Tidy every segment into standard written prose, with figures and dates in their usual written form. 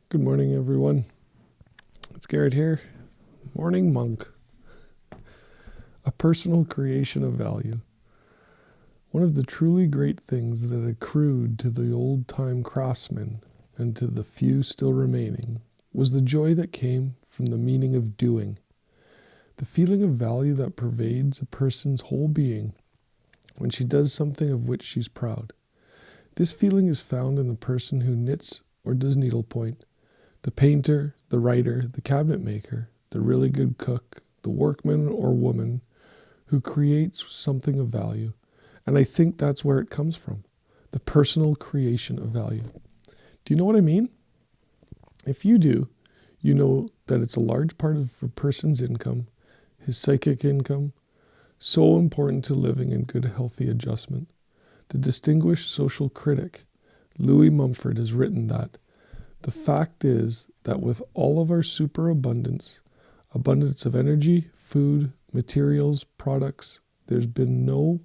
Good morning, everyone. It's Garrett here. Morning Monk. A personal creation of value. One of the truly great things that accrued to the old-time craftsman and to the few still remaining was the joy that came from the meaning of doing, the feeling of value that pervades a person's whole being when she does something of which she's proud. This feeling is found in the person who knits or does needlepoint, the painter, the writer, the cabinet maker, the really good cook, the workman or woman who creates something of value. And I think that's where it comes from, the personal creation of value. Do you know what I mean? If you do, you know that it's a large part of a person's income, his psychic income, so important to living in good, healthy adjustment. The distinguished social critic, Louis Mumford, has written that the fact is that with all of our superabundance, abundance of energy, food, materials, products, there's been no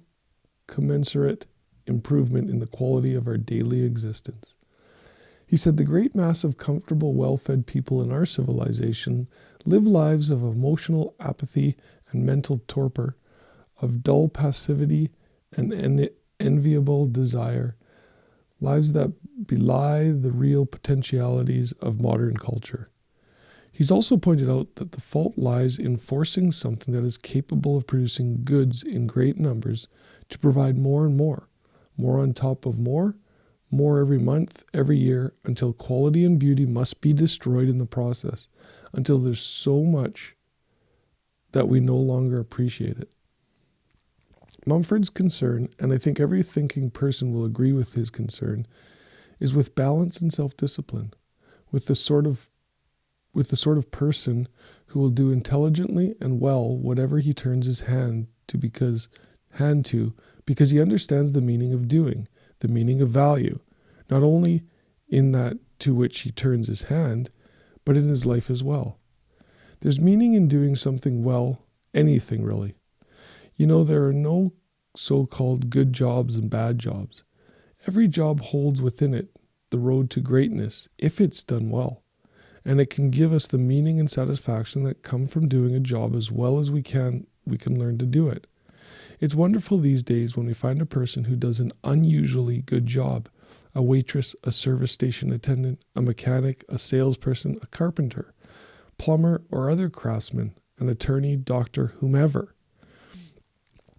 commensurate improvement in the quality of our daily existence. He said the great mass of comfortable, well-fed people in our civilization live lives of emotional apathy and mental torpor, of dull passivity and enviable desire, lives that belie the real potentialities of modern culture. He's also pointed out that the fault lies in forcing something that is capable of producing goods in great numbers to provide more and more on top of more every month, every year, until quality and beauty must be destroyed in the process, until there's so much that we no longer appreciate it. Mumford's concern, and I think every thinking person will agree with his concern, is with balance and self-discipline, with the sort of person who will do intelligently and well whatever he turns his hand to because he understands the meaning of doing, the meaning of value, not only in that to which he turns his hand, but in his life as well. There's meaning in doing something well, anything really. You know, there are no so-called good jobs and bad jobs. Every job holds within it the road to greatness if it's done well, and it can give us the meaning and satisfaction that come from doing a job as well as we can learn to do it. It's wonderful these days when we find a person who does an unusually good job, a waitress, a service station attendant, a mechanic, a salesperson, a carpenter, plumber, or other craftsman, an attorney, doctor, whomever.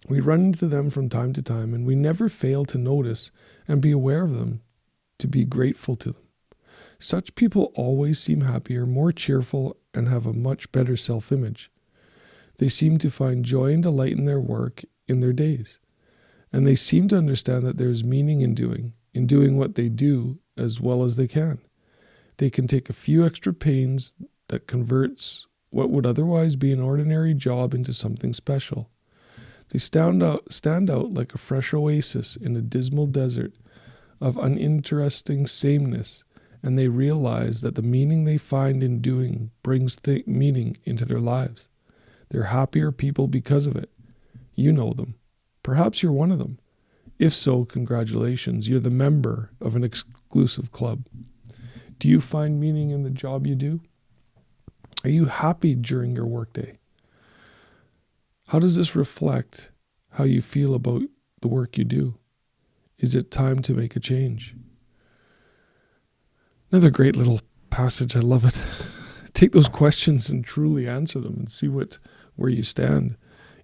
We run into them from time to time, and we never fail to notice and be aware of them, to be grateful to them. Such people always seem happier, more cheerful, and have a much better self-image. They seem to find joy and delight in their work, in their days. And they seem to understand that there is meaning in doing what they do as well as they can. They can take a few extra pains that converts what would otherwise be an ordinary job into something special. They stand out like a fresh oasis in a dismal desert of uninteresting sameness, and they realize that the meaning they find in doing brings meaning into their lives. They're happier people because of it. You know them. Perhaps you're one of them. If so, congratulations. You're the member of an exclusive club. Do you find meaning in the job you do? Are you happy during your workday? How does this reflect how you feel about the work you do? Is it time to make a change? Another great little passage. I love it. Take those questions and truly answer them and see where you stand.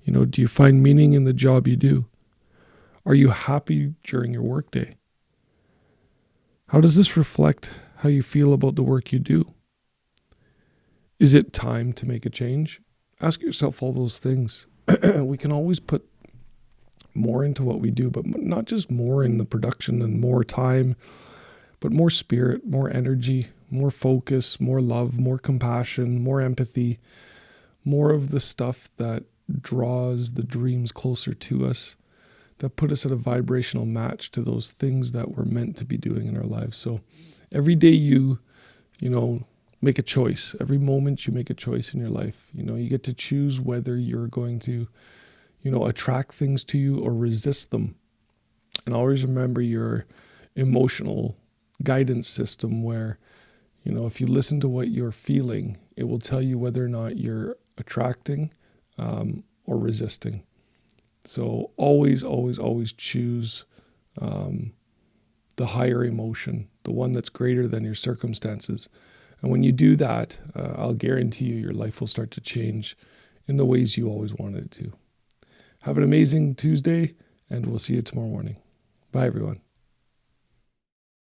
You know, do you find meaning in the job you do? Are you happy during your workday? How does this reflect how you feel about the work you do? Is it time to make a change? Ask yourself all those things. We can always put more into what we do, but not just more in the production and more time, but more spirit, more energy, more focus, more love, more compassion, more empathy, more of the stuff that draws the dreams closer to us, that put us at a vibrational match to those things that we're meant to be doing in our lives. So every day you make a choice. Every moment you make a choice in your life. You get to choose whether you're going to, attract things to you or resist them. And always remember your emotional guidance system where, If you listen to what you're feeling, it will tell you whether or not you're attracting or resisting. So always, always, always choose the higher emotion, the one that's greater than your circumstances. And when you do that, I'll guarantee you your life will start to change in the ways you always wanted it to. Have an amazing Tuesday, and we'll see you tomorrow morning. Bye, everyone.